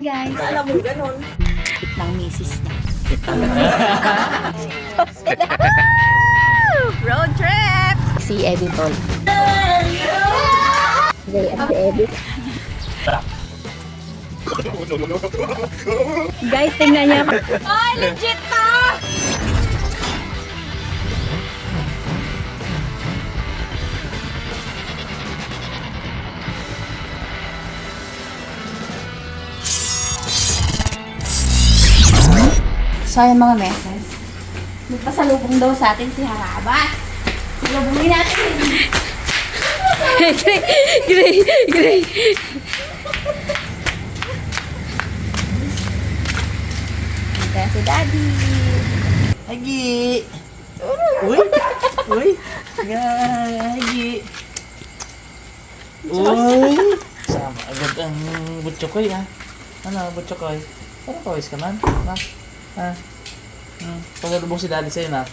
guys. Alam mo, ganun. Ng misis niya. Road trip! Si Editor. Gay at si Edit. Guys, tingnan niya. Ay, legit to! So, ayan mga meses. Magpasalubong daw sa atin si Harabas. Salubungin natin. Gray. Kaya si Daddy. Agi! Uy! Agi! Uy! Sama agad ang butchokoy ha. Ano, butchokoy? Parang kawis ka man. Ha? Pagkalubong si Daddy sa'yo na.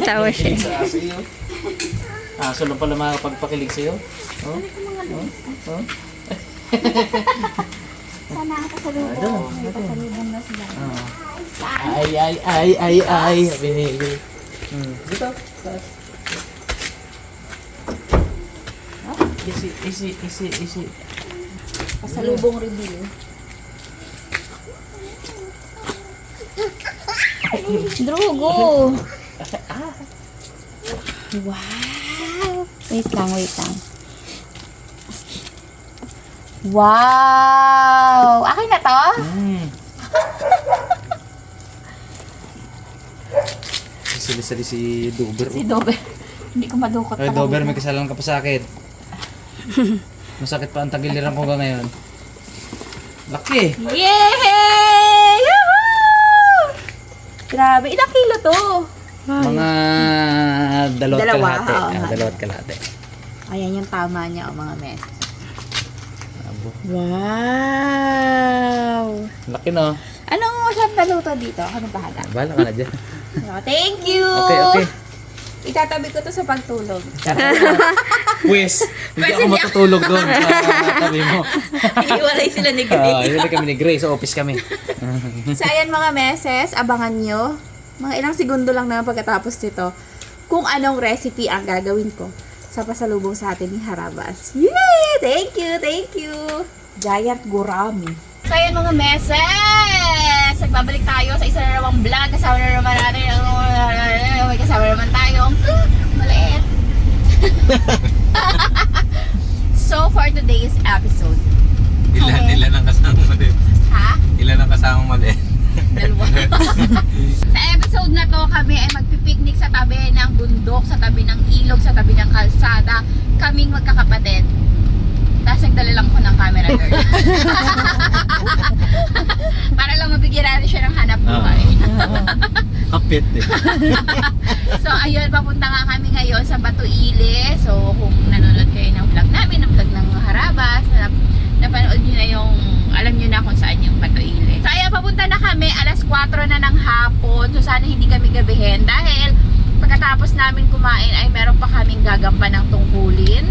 Tawa siya. Sa aso iyo. Aso lang pala makapagpakilig sa'yo. Oh? Oh? Sana ako pasalubong. May pasalubong na si Daddy. Ay. Binigay. Dito. Taas. Easy. Pasalubong reveal. Drugo! Wow! Wait lang. Wow! Akin na to? Sili-sili si Dober. Si Dober. Hindi ko madukot Ay, Dober, may kasalan ka pa sa akin. Masakit pa ang tagiliran ko ngayon. Laki! Yay! Yahoo! Grabe, ilang kilo to? Mga dalawat Dalawa, kalahati. oo. Dalawat kalahati. Ayan yung tama niya, mga meses. Abo. Wow! Laki no? Anong masarap na luto dito? Ano bahala? Bahala ka na dyan. Thank you! Okay. Itatabi ko to sa pagtulog. Pwes, hindi ako matutulog doon sa tabi mo. Iiwalay sila ni Gray. Hindi kami ni Gray, sa office kami. So ayan mga meses, abangan nyo. Mga ilang segundo lang naman pagkatapos nito kung anong recipe ang gagawin ko sa pasalubong sa atin ni Harabas. Yay! Thank you! Giant gurami. So ayan mga meses, nagbabalik tayo sa isa na namang vlog. Kasama na naman natin may kasama naman tayong maliit. So for today's episode, Ilan ang kasamang maliit? ha? Ilan ang kasamang maliit? Dalawa. Sa episode na to, kami ay magpipiknik sa tabi ng bundok, sa tabi ng ilog, sa tabi ng kalsada. Kaming magkakapatid. Tapos nagdala lang ko ng camera girl. Para lang mabigyan natin siya ng hanap buhay. Kapit eh. So ayun, papunta nga kami ngayon sa Batuile. So kung nanonood kayo ng vlog namin, ng vlog ng Harabas, napanood nyo na yung, alam nyo na kung saan yung Batuile. So ayun, papunta na kami, alas 4 na ng hapon. So sana hindi kami gabihin dahil pagkatapos namin kumain ay meron pa kaming gagampan ng tungkulin.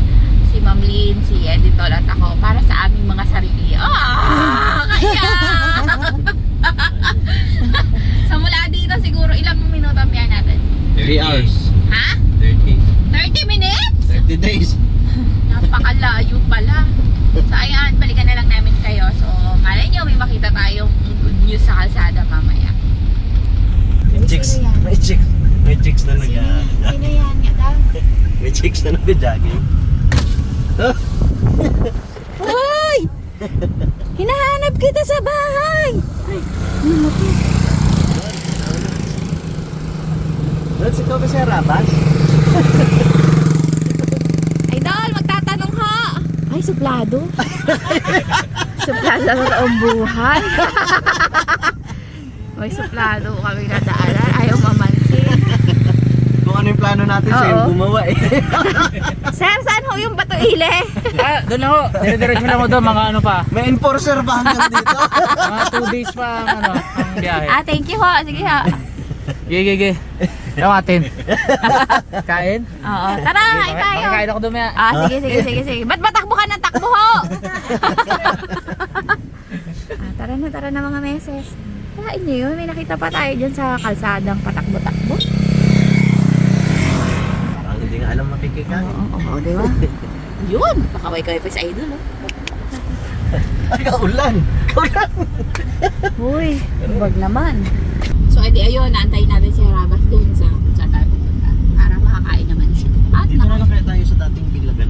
Si Ma'am Lynn, si Editor at ako para sa aming mga sarili. Kaya! So mula dito siguro ilang minuto ang biyahe natin? 3 hours. Ha? 30. 30 minutes? 30 days. Napakalayo pala. So ayan, balikan na lang namin kayo. So malay nyo, may makita tayong good news sa kalsada mamaya. May chicks. May chicks na Sino yan? May chicks na nag-jogging. Hoy! Hinahanap kita sa bahay! Let's ikaw ba siya, Rabas? Idol, magtatanong ha! Ay, suplado. Suplado ang buhay. May suplado kami nadaanan. Ayaw mamansin. Kung ano yung plano natin sa'yo, Oo. gumawa eh. Sir, saan ho yung Batuile? Doon ako. Dire-diretso lang ako doon. Mga ano pa. May enforcer ba hanggang dito? Mga 2 days pa ang biyahe. Thank you ho. Sige ho. Gige. Yung atin. Kain? Oo. Tara, kain tayo. Makakain ako doon. Sige. Ba't matakbo ka ng takbo ho? Tara na mga meses. Kain nyo yun. May nakita pa tayo dyan sa kalsadang patakbo-takbo. Parang hindi nga alam makikikain. Oo, di ba? Yun! Baka may kayo pa sa idol, oh. Ay, kaulan! Kaulan! Uy, wag naman. So, edi ayun, naantayin natin si Harabas doon sa tayo pupunta. Para makakain naman siya. At Dito na lang kaya tayo sa dating bilagan.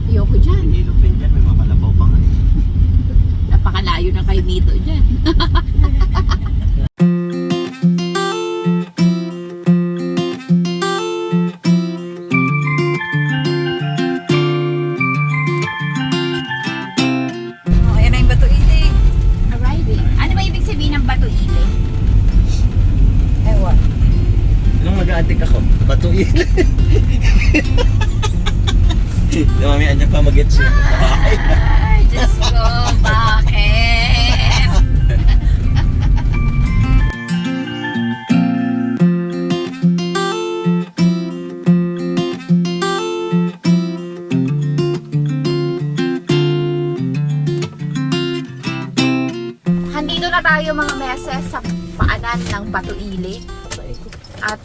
ayoko dyan. Yung ilog din dyan, may mga kalabaw pa nga. Napakalayo na kayo dito dyan. Oh, ayan na yung bato ilig. Arriving. Ano ba ibig sabihin ng bato ile? Ewan. Anong mag-aadik ako? Batuin. Mami, andyan pa mag-gets yun. Ay, Diyos ko, bakit? Handito na tayo mga meses sa paanan ng Bato Ile. At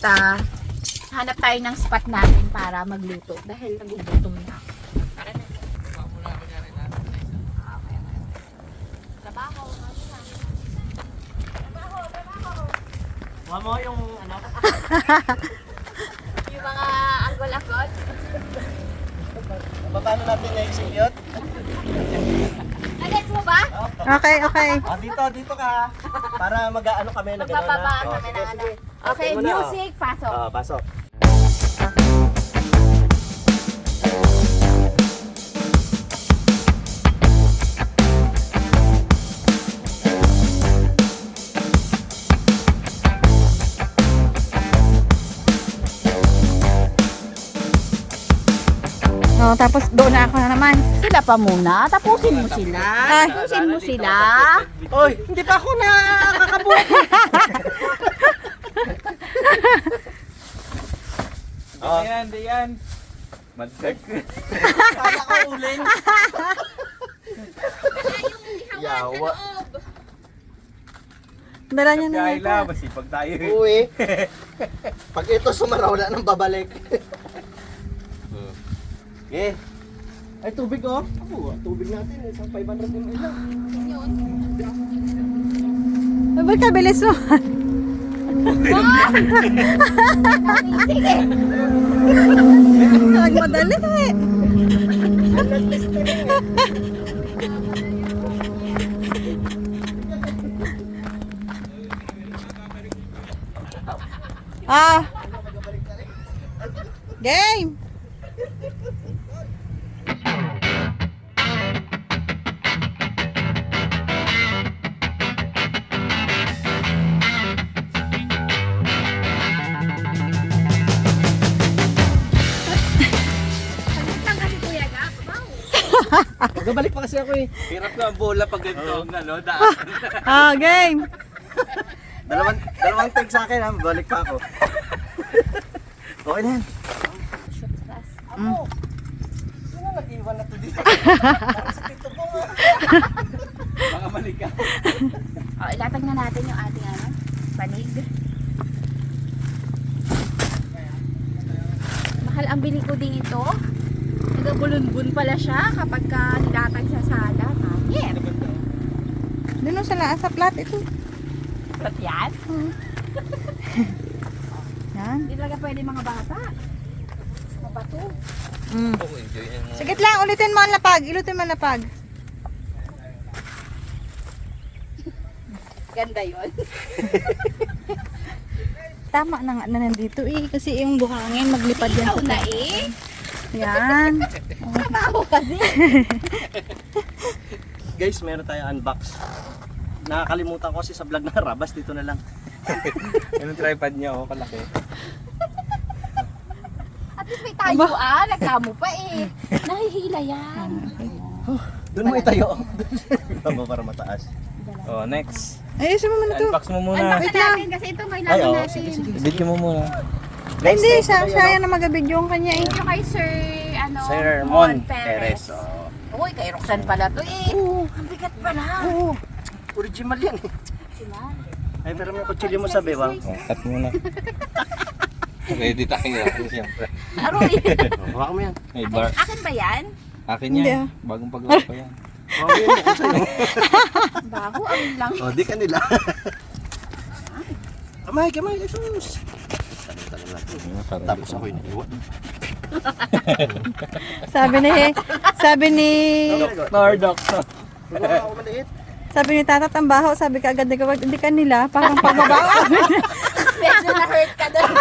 hanap tayo ng spot natin para magluto dahil nagugutom na ako. Tara na. Okay. Trabaho. Mama mo yung ano? Yung mga anggol-anggol. Paano natin na-execute? Agets mo ba? Okay. Dito ka. Para mag-ano kami na gano'n. Magbababa Oh, kami sige, ng ano. sige. Okay, Muna, oh. music, pasok. Pasok. Oh, tapos doon na ako na naman. Sila pa muna, tapusin mo sila. Ay. Tapusin mo sila. Oy, hindi pa ako nakakabuhat. Oh. Di yan. Magdag. Kala ko uling. Yawa. Dala niya na Kaya yata. masipag tayo. Uwi. Pag ito sumaraw, wala nang babalik. Okay. Ay, tubig oh. Tubig natin. Isang 500 ml lang. Ay, ba't ka bilis mo? Sige. Nagmadali eh. Game! Pagkakang kasi Kuya Gap. Wow. Magabalik pa kasi ako eh. Hirap na ang bola pag ganito. Ano, daan. Game! Dalawang take sa akin ha. Balik pa ako. Okay na yan. Sino nag-iwan na to dito? Parang sa tito ko nga. Baka mali ka. Oh, ilatag na natin yung ating panig. Mahal ang bili ko dito. Nagabulun-bun pala siya kapag ka nilatag sa sala. Kahit. Doon sa plat ito. Ba't yan? Yan. Hindi talaga pwede mga bata. Mabato. Sige lang, ulitin mo ang lapag. Ilutin mo ang lapag. Ganda yun. Tama na nga na nandito eh. Kasi yung buhangin maglipad yan Ikaw sa na eh. Yan. Trabaho kasi. Guys, meron tayo unbox. Nakakalimutan ko kasi sa vlog na Harabas. Dito na lang. Yan ang tripod niya, oh, kalaki. At least may tayo nagkamo pa eh. Nahihila yan. Doon mo itayo. Tama para mataas. Oh, next. Ayusin mo muna ito. Unbox mo muna. Unbox na natin kasi ito may laman Ay, oo, natin. sige, sige. Video mo muna. Ay, hindi, Guys, siya ito yan na mag-video yung kanya eh. Thank you kay Sir, Sir Mon Mon Perez. Oh. Uy, kay Roxanne pala to eh. Oo. Ang bigat pala. Oo. Original yan eh. Ay, pero may kutsilyo mo sa bewang. Cut mo na. Ready tayo siyempre. Aroy. Hawakan mo yan. May bar. Akin ba yan? Akin Hindi, yan. Bagong pagawa pa yan. Hawakan mo yan. Kung sa'yo. Bago, amin lang. O, di kanila. Kamay, Jesus. Tagal natin. Tapos ako yung iwan. Sabi ni Nardok. Hawakan ako maliit. sabi ni Tatat ang baho, sabi ka agad hindi kanila, parang pagbabawa. Medyo na-hurt ka doon.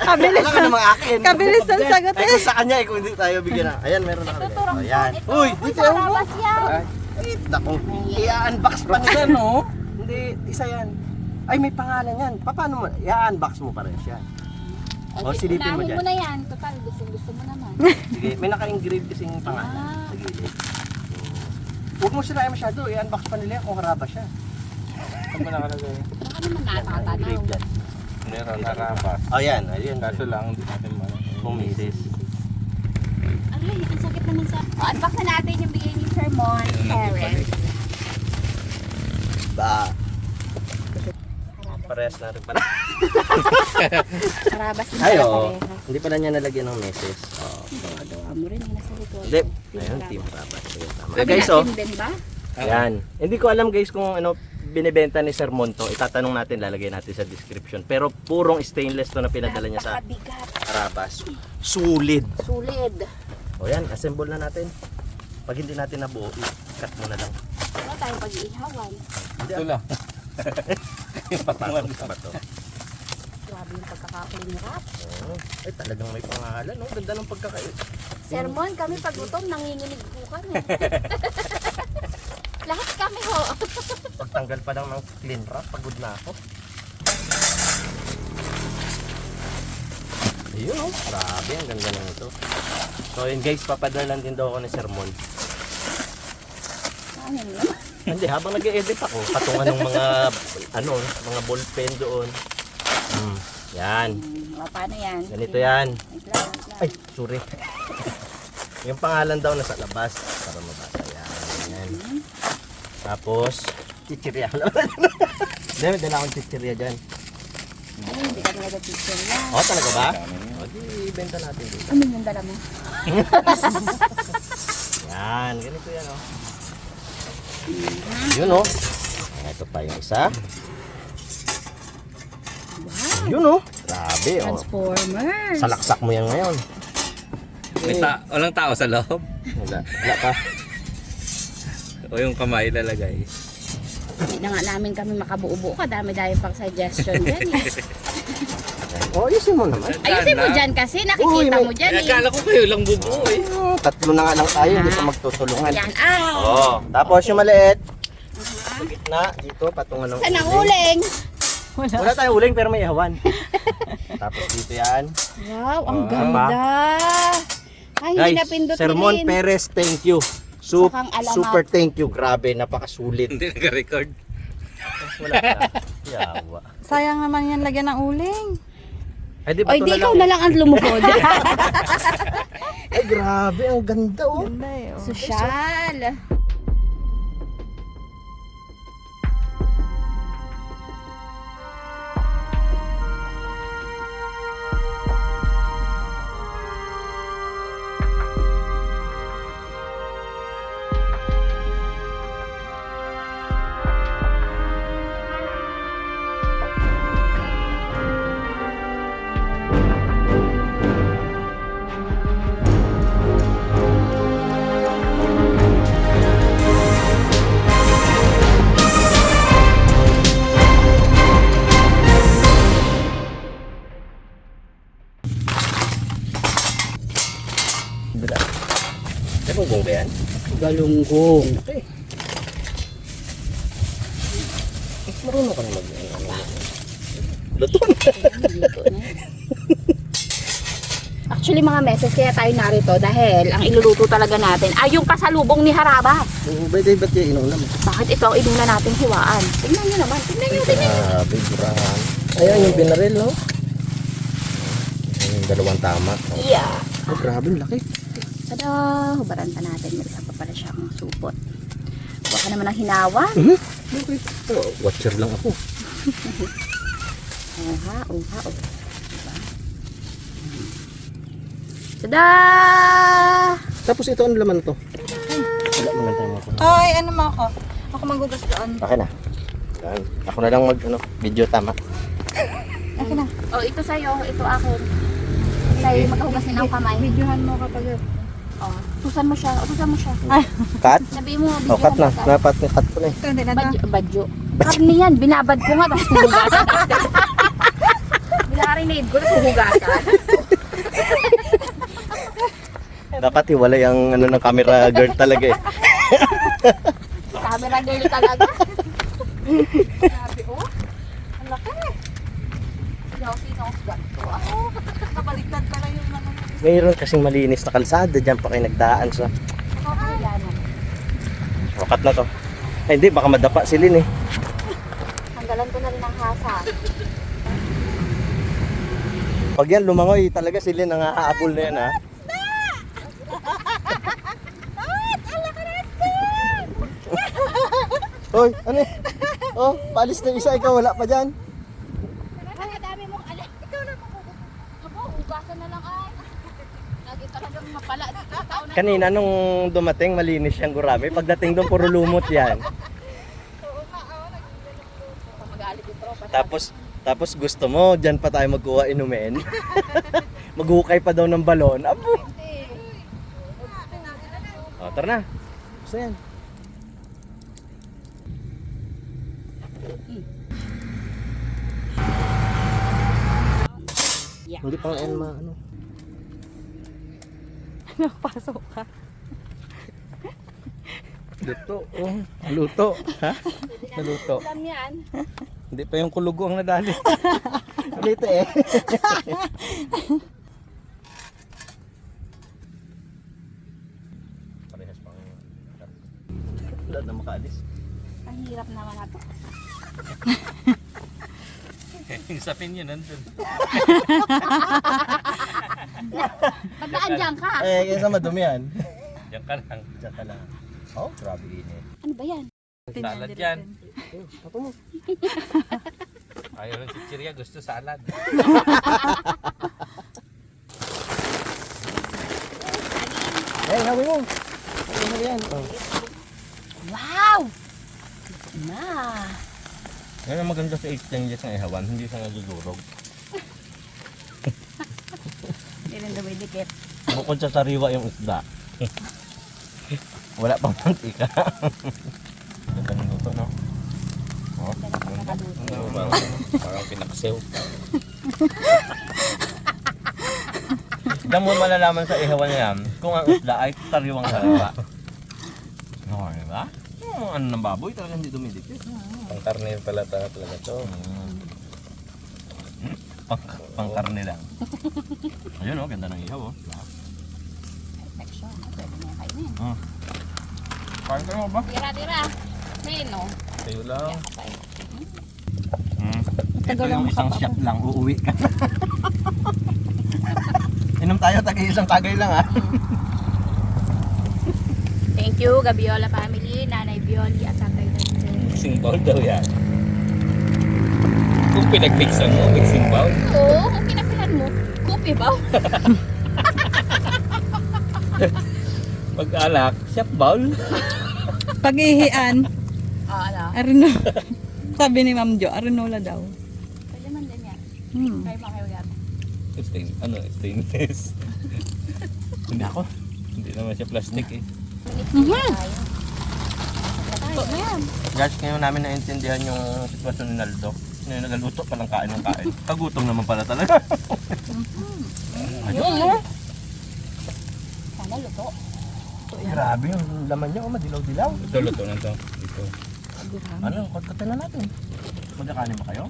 Kabilis Alam ka na. naman akin. Kabilis ng sagot Ay, eh. kung sa kanya eh, kung hindi tayo bigyan na. Ayan, meron na kami. O, yan. Uy, dito Sa yan. labas yan. Ay, naku. I-unbox pa nila, no? Hindi, isa yan. Ay, may pangalan yan. Paano mo? I-unbox mo pa rin siya. O, silipin mo Unahin dyan. mo na yan. Total, gusto mo naman. Sige, may naka-engrave kasing pangalan. Ah. Sa gilid. Huwag mo sila masyado. I-unbox pa nila yan kung haraba siya. Pag mo nakalagay. Baka naman natatanaw. Engrave dyan. Meron harapas. O, yan. Ayun. Kaso lang, hindi natin Pumisis. Aray, ang sakit naman sa... unbox na natin yung bigay ni Sir Mon Perez. Ba. Parehas na rin pala. Karabas din Ay, pala oo. parehas. Hindi pala niya nalagyan ng meses. Oo. Gawa mo rin yung nasa likod. Hindi. Team Ayun, Karabas. team Rabas. Ayun, tama. Sabi Guys, natin oh. din ba? Yan. Hindi ko alam guys kung ano binibenta ni Sir Monto. Itatanong natin, lalagay natin sa description. Pero purong stainless to na pinadala niya sa Napakabigat. Arabas. Sulit. Sulit. O yan, assemble na natin. Pag hindi natin nabuo, cut mo na lang. Wala tayong pag-iihawan. Ito lang. Yung patangan ba to? Grabe yung pagkaka-clean wrap. Oo. Ay, talagang may pangalan. No? Ganda ng pagkakain. Sermon, kami pag gutom, nanginginig po kami. Lahat kami ho. Pagtanggal pa lang ng clean wrap, pagod na ako. Ayun oh, grabe, ang ganda na ito. So yun guys, papadalan din daw ako ni Sir Mon. Ano yun? Hindi, habang nag-e-edit ako, patungan ng mga, mga ballpen doon. Yan, Paano yan? ganito yan. Wait lang, wait lang. Ay, sorry. Yung pangalan daw nasa labas, para mabasa. Yan. Tapos, chichirya ko naman. Hindi, dala akong chichirya dyan. Ay, hindi ka talaga teacher yan. Oh, talaga ba? O, di, ibenta natin dito. Ano yung dala mo? Yan, ganito yan oh. Yun oh. Ito pa yung isa. Yun oh. Grabe oh. Transformers. Salaksak mo yan ngayon. Walang tao sa loob. Wala pa. O yung kamay lalagay. Hindi na nga namin kami makabuo-buo. Kadami-dami pang suggestion dyan eh. Oh, ayusin mo naman. Ayusin mo dyan kasi. Nakikita mo dyan eh. Akala ko kayo lang bubuo eh. Tatlo na nga lang tayo, hindi pa magtutulungan. Yan. Ah! Oh, tapos yung maliit. Sa gitna, dito, patungan ng Saan ang uling? Wala tayong uling pero may ihawan. Tapos dito yan. Wow, ang Ah, ganda. Ay, hindi Guys, na pindot Sir Mon Perez, thank you. Sakang alamat. Super thank you. Grabe, napakasulit. Hindi nag-record. Wala ka. Yawa. Sayang naman yan lagyan ng uling. Ay, di ba Ay, ito di na ikaw lang? na lang ang lumukod. Ay, grabe. Ang ganda, oh. Ganda eh. Oh. Sosyal. Bra. Ay, bunggong ba yan? Galunggong. Okay. Marunong ka na mag... Luto na. Actually mga meses kaya tayo narito dahil ang iluluto talaga natin ay yung pasalubong ni Harabas. Ba't yung inuulam? Bakit ito ang inuna nating hiwaan? Tingnan nyo naman. Tingnan nyo. Grabe, burahan. Ayan yung binaril, no? Yung dalawang tama. Oh. Yeah. Oh, grabe, laki. Tada! Hubaran pa natin. May isa pa pala siyang supot. Baka naman ang hinawan. Bakit? Oh, watcher lang ako. Oha. Diba? Tada! Tapos ito, ano laman to? Wala mo lang tayo ako. Ay, ano mo ako? Ako magugas doon. Akin na. Yan. Ako na lang mag, video tama. Akin na. Oh, ito sa'yo. Ito akin. Sa'yo, magkahugas din ang kamay. Videohan mo kapag... Oh, utusan mo siya. Cut? Sabi mo, Oh, cut na. videohan mo. Dapat may cut ko na eh. Ito, hindi na to. Badyo. Karni yan. Binabad ko nga. Tapos hugasan. Binarinade ko. Tapos hugasan. Dapat hiwalay ang ng camera girl talaga eh. Camera girl talaga. Sabi, oh. Ang laki. Sinusgat ko. Kabaliktad pala yung mga... Mayroon kasing malinis na kalsada dyan pa kayo nagdaan sa... Nakakailanan. Wakat na to. Ay hindi, baka madapa si Lin eh. Tanggalan ko na rin ang hasa. Pag yan lumangoy, talaga si Lin ang aapol na yan ha. Hoy, ano eh? Oh, paalis na isa, ikaw wala pa dyan. Ang dami mong alam. Ikaw na Abo, hugasan na lang ay. Lagi talagang mapala. Tao na. Kanina nung dumating, malinis siyang gurami. Pagdating doon, puro lumot yan. Magalit yung tropa. Tapos gusto mo, dyan pa tayo magkuha inumin. Maghukay pa daw ng balon. Abo! O, tara na. Gusto yan. Yeah. Hindi pang Elma, ano. Nakapasok ka. Luto. Oh, luto. Ha? Naluto. Alam yan. Hindi pa yung kulugo ang nadali. Dito eh. Parehas pang... Wala na makaalis. Ang hirap naman nato. Yung sapin yun, nandun. Pagdaan dyan ka. Eh, kaysa madumi yan. Diyan ka lang. Diyan ka lang. Oh, grabe init. Ano ba yan? Salad yan. Tapo mo. Ayaw ng chichirya, gusto salad. Eh, hawi mo. Hawi yan. Oh. Wow! Na. Yan ang maganda sa exchanges ng ihawan, hindi siya nagigurog. Hindi rin dumidikit. Bukod sa sariwa yung isda. Wala pang mantika. Ganda ng luto, no? Oh, Parang pinaksew. Diyan mo malalaman sa ihawan na yan kung ang isda ay sariwang sariwa. No, diba? Yung ano ng baboy talaga hindi dumidikit. Pang karne pala talaga to. Pangkarne lang. Ayun oh, ganda ng ihaw oh. Perfection. Pwede na yung kainin. Kain kayo ba? Tira. Sino? Sa'yo lang. Ito yung isang shot lang, uuwi ka. Inom tayo, tagi-isang tagay lang ha. Thank you, Gabiola family, Nanay Bioli at Tatay Dante. Mixing bowl daw yan. Kung pinag-mixan mo, mixing bowl. Oo, kung pinapihan mo, kopi ba? Pag-alak, chef bowl. Pag-ihian, Ano? arino. Sabi ni Ma'am Jo, arinola daw. Pwede man din yan. Hmm. Kayo ba kayo yan? Stainless. Hindi ako. Hindi naman siya plastic eh. Ito na yan. Guys, ngayon namin naintindihan yung sitwasyon ni Naldo. Ngayon nagaluto palang kain ng kain. Kagutom naman pala talaga. Ayun no? Sana luto. Grabe yung laman niya, madilaw-dilaw. Ito, luto na to. Dito. Ano, kotkotin na natin. Magkakanin ba kayo?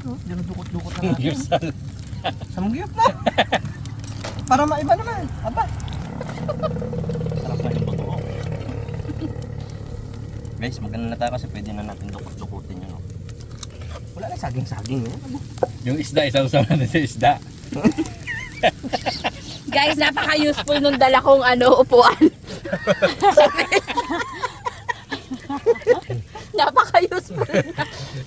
Oh, diyan dukot-dukot na natin. Yursal. Samgyup na. Para maiba naman. Aba. Sarap na yung bago. Guys, maganda na tayo kasi pwede na natin dukot-dukutin yun. Wala na saging-saging eh. Yung isda, isaw-saw na sa isda. Guys, napaka-useful nung dala kong upuan. ayos pa rin.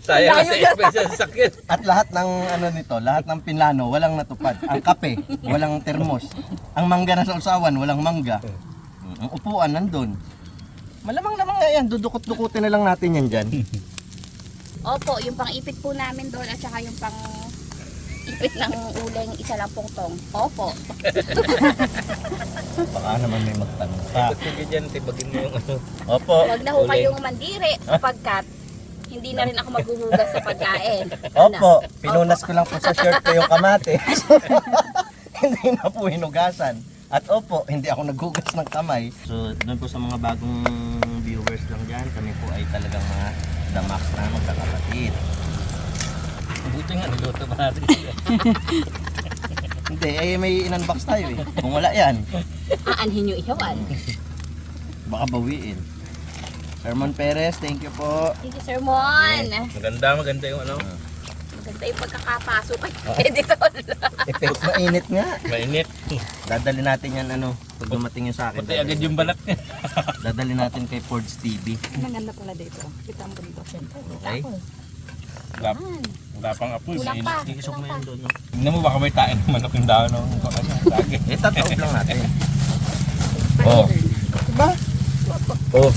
Sayang Layo kasi yan. expensive sa sakit. At lahat ng ano nito, lahat ng pinlano, walang natupad. Ang kape, walang termos. Ang mangga na sa usawan, walang mangga. Ang upuan nandun. Malamang-lamang nga yan, dudukot-dukutin na lang natin yan dyan. Opo, yung pang-ipit po namin doon at saka yung pang-ipit ng uling, isa lang pong tong. Opo. Baka naman may magtanong pa. Sige dyan, tibagin mo yung ano. Opo. Huwag na ho Uling. kayong mandiri sapagkat hindi na rin ako maghuhugas sa pagkain. Opo, pinunas ko lang po sa shirt ko yung kamate. Hindi na po hinugasan. At opo, hindi ako naghugas ng kamay. So, doon po sa mga bagong viewers lang dyan, kami po ay talagang mga damak na magkakapatid. Buti nga, niluto pa natin. Hindi, eh may in-unbox tayo eh. Kung wala yan, Aanhin nyo ihawan. baka bawiin. Herman Perez, thank you po. Thank you, Sir Mon. Maganda yung ano. Maganda yung pagkakapasok kay editor. Effect mainit nga. Mainit. Dadali natin yan ano, pag dumating yung sa akin. Puti agad yung balat niya. Dadali natin kay Fords TV. Ang ganda pala dito. Kita mo dito. Okay? Wala pang apoy. Kulang pa. Iisok mo yan doon. No? Tignan mo baka may tain ng manok yung dahon ng baka siya. Lagi. Tataob lang natin. Oh. Diba? Oh.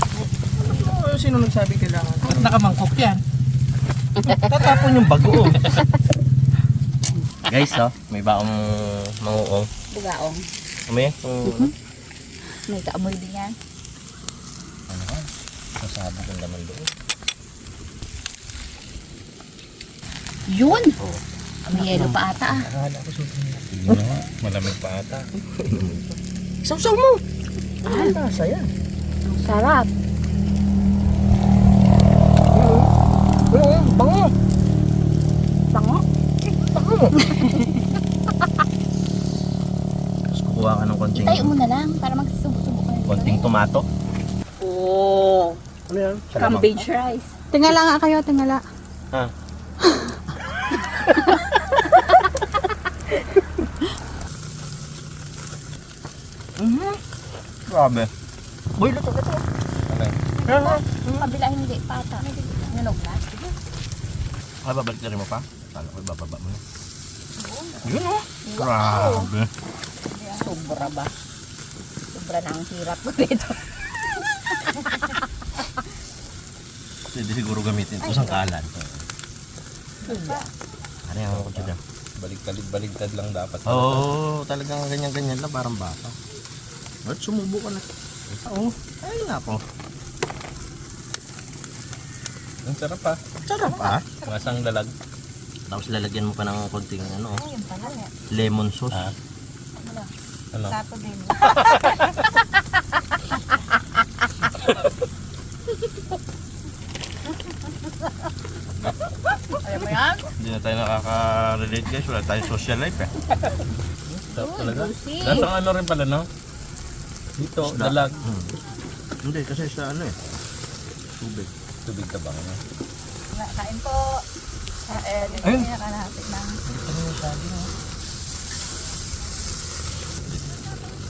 Sino nagsabi kailangan? Nakamangkok yan. Tatapon yung bago. Guys, oh, may baong manguong. Bugaong. May May kaamoy din yan. ano ka? Masabog ang laman doon. Yun! May yelo pa ata ah. Tignan mo nga. Malamig pa ata. Sausaw mo! Ang tasa yan. Ang sarap. Bango! Bango. Tapos kukuha ka ng konting, Itayo mo na lang para magsusubo-subo ka na dito. konting tomato. Oh, Ano yan? cabbage rice. Tingala nga kayo, tingala. Ha? Grabe. Uy, luto. Ano yun? Kabila hindi pa ata. Nunog na. Ay, babalik na rin mo pa? Kala ko ibababa mo. Yun oh. Grabe. Sobra ba? Sobra na ang hirap ko dito. Pwede siguro gamitin ito sa kalan. Ano yung ako dyan? Baligtad lang dapat. Oo, talagang ganyan-ganyan lang, parang bata. At sumubo ka na. Oo, ayun na po. Ang sarap pa. Sarap ah. Masang lalag. Tapos lalagyan mo pa ng konting ano, Ayun pala. lemon sauce. Ah. Ano? Sato din. Alam mo yan? Hindi na tayo nakaka-relate guys, wala tayong social life eh. Sarap talaga. juicy. Lasang ano rin pala, no? Dito, Isda. dalag. Hindi, kasi sa ano eh. Tubig. Tubig ka ba? Ano? Kain po. Dito Ayun. niya kalahapit ng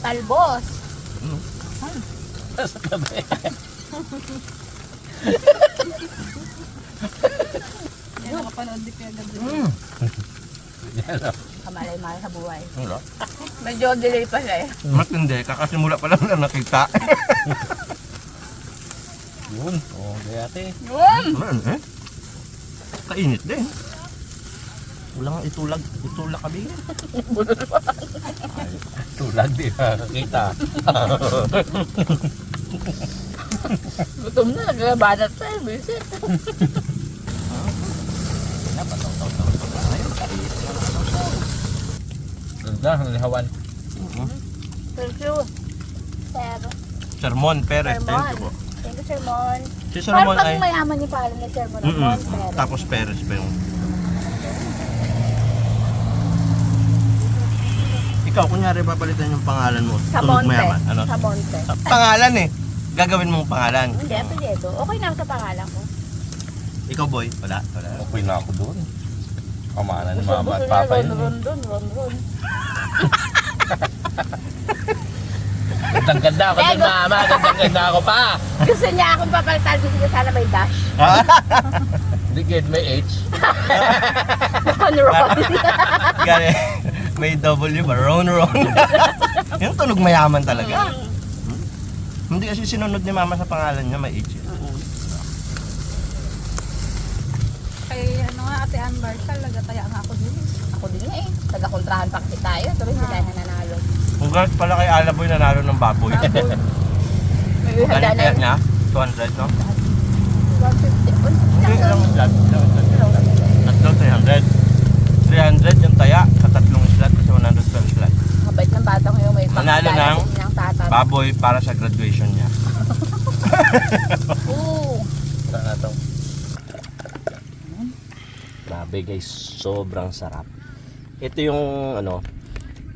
talbos. Sa tabi. Yan, nakapanood di kaya ganda. Yan, oh. Kamalay-malay sa buhay. Wala. Medyo delay pa siya eh. Matindi, kakasimula pa lang na nakita. Yun. Oh, gayate. Yun! Ano eh? Kainit din. Walang itulak kami. Tulag di nakakita. Gutom na, naglabanat pa eh. Visit. Ganda, ang lihawan. Thank you. Sir. Sermon Perez, thank you po. Thank you, Sir Mon. Si Parang Sermon pag ay... mayaman ni Palo ni Sir Mon. Mm-mm. Pero. Tapos Perez pa yung... Ikaw, kunyari papalitan yung pangalan mo. Sa Tunog Monte. mayaman. Ano? Sa Monte. Pangalan eh. Gagawin mong pangalan. Hindi, apelyido. Okay na sa pangalan ko. Ikaw boy, wala. Okay na ako doon. Pamana ni Gusto mama at niya papa ron, yun. ron, ron, ron, ron. Gandang-ganda ako din, mama. Gandang-ganda ako pa. Gusto niya akong papalitan. Gusto niya sana may dash. Hindi kid may H. On-road. Gani, may W ba? Ron. Yung tunog mayaman talaga. Hindi kasi sinunod ni mama sa pangalan niya, may H. Kay ano nga, Ate Amber, talaga taya nga ako din. Ako din nga eh. Taga-kontrahan pa kasi tayo. Tuloy sila na nanalo. Congrats pala kay Alaboy nanalo ng baboy. May Ano handa kaya na niya? 200, no? 150. Hindi, ilang islat? Tatlo, 300. 300 yung taya sa tatlong islat kasi 100 per islat. Kabait ng bata ko yung may Manalo pakilala ng sa inyong tata. Baboy para sa graduation niya. Oo. Saan na to? Grabe guys, sobrang sarap. Ito yung ano,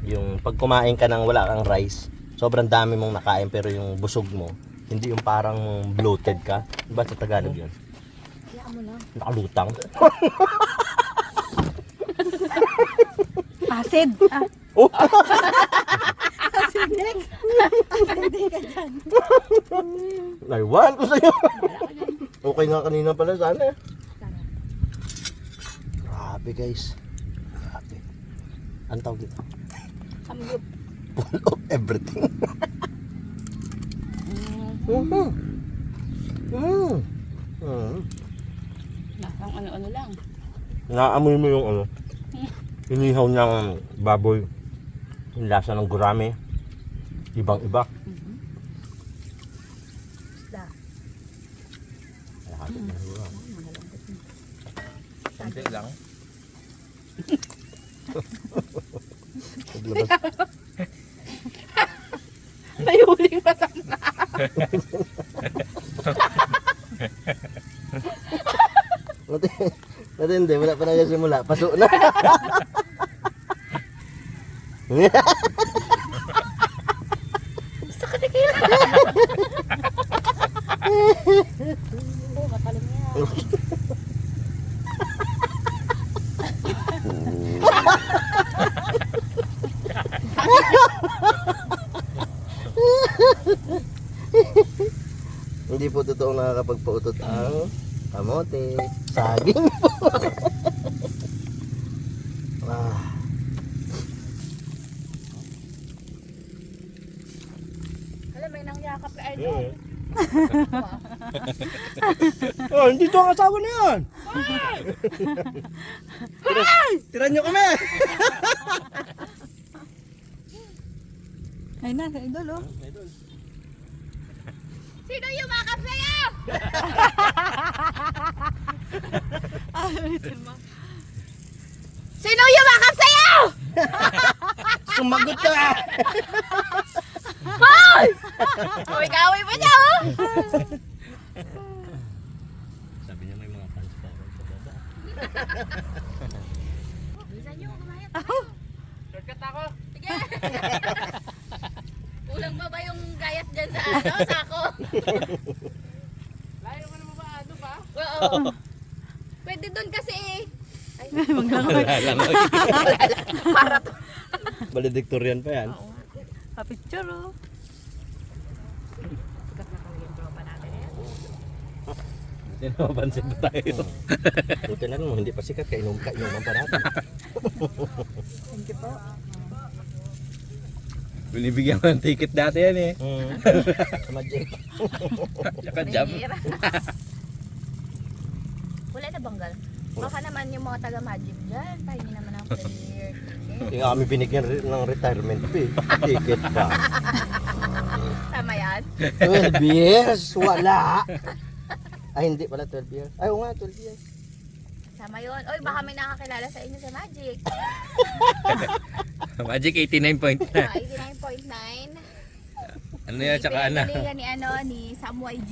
yung pag kumain ka ng wala kang rice, sobrang dami mong nakain pero yung busog mo, hindi yung parang bloated ka. Diba sa Tagalog yun? Kaya mo lang. Nakalutang. Acid. Oh! Naiwan ko sa'yo. Okay nga kanina pala sana. Grabe guys. Grabe. Ano tawag dito? Samgyup. Full of everything. Mm-hmm. Nasang ano-ano lang. Naamoy mo yung ano, inihaw niyang baboy. Yung lasa ng gurame. Ibang-iba. Isda. Hindi lang. Paglabas. May huling masama. Hindi, wala pa na simula. Paso na. Gusto ka tikila. Oo, kapalim niya. Hindi po totoong nakakapagpautot ang kamote. Saging po. Ah. Alam, may nangyakap na idol. Oh, hindi to ang asawa na yan. Tira nyo kami. Ayun na, idol oh. Sino yumakap sa'yo? Sino yumakap sa'yo? Sumagot ka. Hoy! Kaway-kaway pa niya, oh! Sabi niya may mga fans pa ako sa baba. Bilisan niyo, kumayat. Shortcut ako. Sige. Kulang ba yung gayat dyan sa sako? Layo ka naman ba? Ano pa? Oo. Pwede doon kasi eh. Ay, para to. Valedictorian pa yan. Pa-picture oh. Sikat na kami yung tropa natin eh. Hindi na mapansin pa tayo. Buti na mo, hindi pa sikat. Kainom pa natin. Thank you po. Binibigyan ko ng ticket dati yan eh. Sa Magic. Tsaka jump. Mahira. Wala na banggal. Baka naman yung mga taga-magic dyan. Pahingi naman ang player. Hindi nga kami binigyan ng retirement fee. Ticket pa. Tama yan? 12 years? Wala. Ay, hindi pala 12 years. Ay, oo nga, 12 years. Tama yun. Oy, baka may nakakilala sa inyo sa magic. Magic 89.9. 89.9. Ano yan? Tsaka ano? Pinagalingan ni ano, ni Samuai G.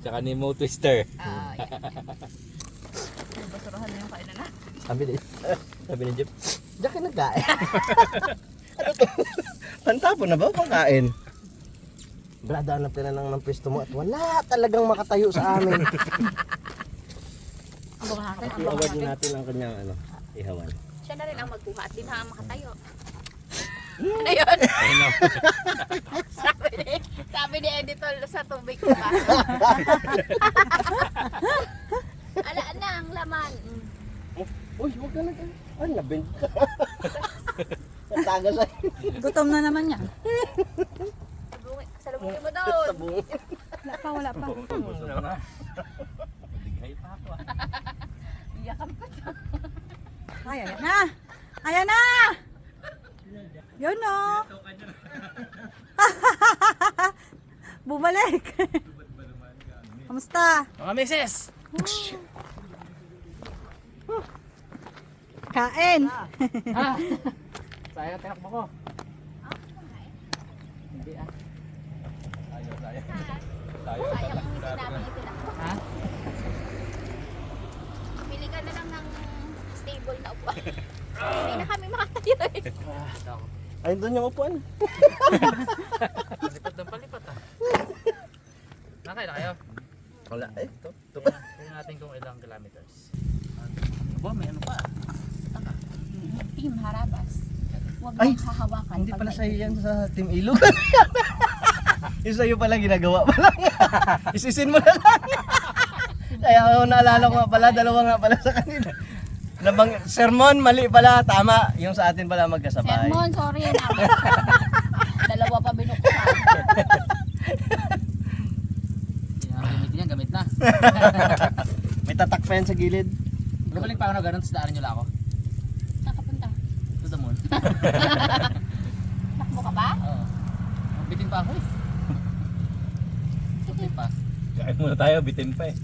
Tsaka ni Mo Twister. Yan. Basurahan na yung kainan na. Sabi ni Jeff, diyan ka nagkain. Ano to? Pantapon na ba o pangkain? Brad, hanap ka na ng pwesto mo at wala talagang makatayo sa amin. Abang natin, I-award natin ang kanyang ihawan. Siya na rin ang magkuha at din ang makatayo. Ano yun? sabi ni editor sa tubig ko ba? Ala na ang laman. Uy, huwag ka na. Ay, nabenta. Taga sa'yo. Gutom na naman yan. Salubungin mo doon. Sabong. Wala pa. Malighay pa ako ah. Iyakan pa siya. Ay, ayan na. Ayan na. Yun o. Bumalik. Kamusta? Mga misis! Kain. Ha? Sayang tinakbo ko. Hindi ah. Sayang kung hindi namin itinakbo. Ha? Pili ka na lang ng stable na upuan. Hindi na kami makatayo eh. Ay, doon yung upuan. Palipat ng palipat ah. Nakay na kayo? Wala. Eh, ito. Tingnan natin kung ilang kilometers. Aba, may ano pa ah. Team Harabas. Huwag Ay, mong hahawakan. Hindi pag pala may- sa'yo yan sa Team Ilog. Yung sa'yo pala ginagawa pa lang. Isisin mo na lang. Kaya ako naalala ko nga pala, dalawa nga pala sa kanila. Nabang sermon, mali pala, tama. Yung sa atin pala magkasabay. Sermon, sorry na. Dalawa pa binuksan. Gamitin yan, gamit na. May tatak pa yan sa gilid. Nabalik pa ako na ganun, sa daanan nyo lang ako. Saan ka punta? To the moon. Takbo ka ba? Oo. Bitin pa ako eh. Bitin pa. Kain muna tayo, bitin pa eh.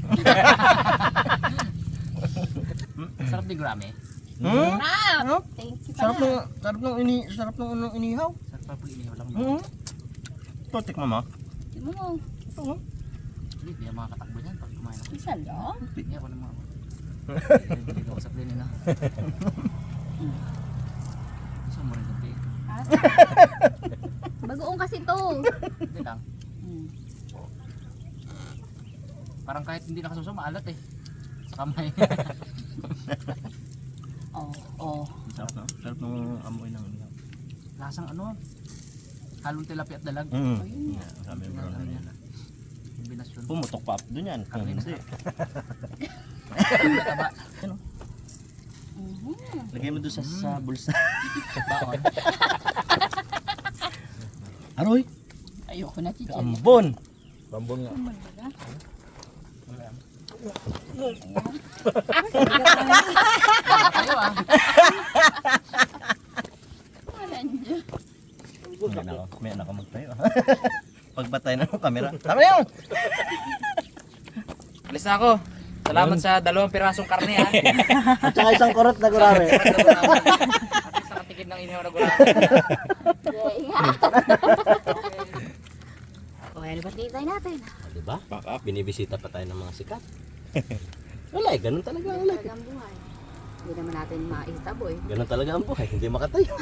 Sarap di grame. Hmm? Ah! Thank you Sarap pala. ng inihaw. Sarap pa pag inihaw lang. Hmm? Ito, tikman mo. Tingnan mo. Ito, Hindi, hindi mga katakbo niyan pag kumain ako. Isa lang. Hindi ako naman ako. Hindi ako sa plane na. Gusto mo rin kape? Bagoong kasi to. Hindi lang. Parang kahit hindi nakasuso, maalat eh. Sa kamay. Oh. Sarap na. Sarap ng amoy ng inihaw. Lasang ano? Halong tilapia at dalag. Mm. Yeah, sabi mo na yan. Kombinasyon. Pumutok pa up doon yan. Kung hindi. Mataba. Lagay mo doon sa bulsa. Baon. Aroy! Ayoko na, chichi. Ambon! Bambon nga. Kayo ah. May anak ka magtayo. Pagpatay na ng camera. Tama na yun! Alis na ako. Salamat sa 2 pirasong karne ha. At saka isang kurot na gurame. At isang katikin ng inihaw na gulay. Ingat. O, ano ba tayo natin? Diba? Binibisita pa tayo ng mga sikat. Wala eh, ganun talaga ang life. Talagang buhay. Hindi naman natin maitaboy. Ganun talaga ang buhay, hindi makatayo.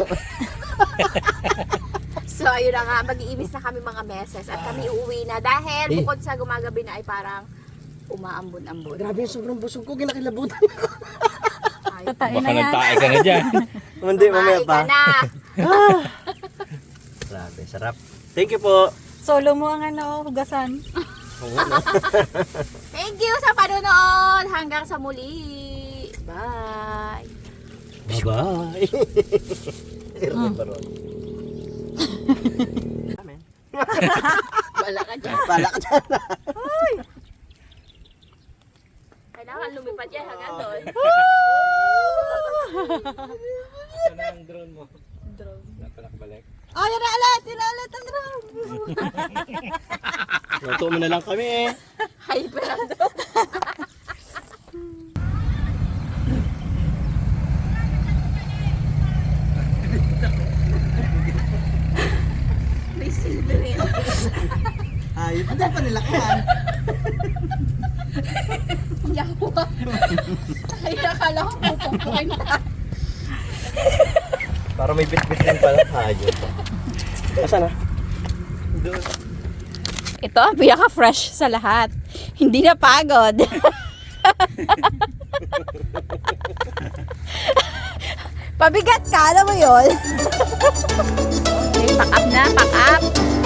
So, ayun na nga, mag-iimis na kami mga meses at kami uuwi na dahil bukod sa gumagabi na ay parang umaambon-ambon. Grabe yung sobrang busog ko, kinakilabutan. Ay, Tatain Baka na yan. nagtae ka na dyan. Hindi, mamaya kumain pa. ka na. Grabe, sarap. Thank you po. Solo mo ang ano, hugasan. Thank you sa panonood. Hanggang sa muli. Bye. Bye-bye. Amen. Wala ka dyan. Pala ka dyan. Kailangan lumipad yan hanggang doon. Saan na ang drone mo? Drone. Napalakbalik. Oh, yan na ulit! Yan na ulit ang drum! Luto mo na lang kami eh. Hyper ang doon. May silverin. Ayun. Ano pa nila kuhan? Yawa. Ay, akala ko pupupuin na. Para may bit-bit din pala. Ayun. Asan na? Doon. Ito ang pinaka-fresh sa lahat. Hindi na pagod. Pabigat ka, alam mo yun? Okay, pack up na, pack up.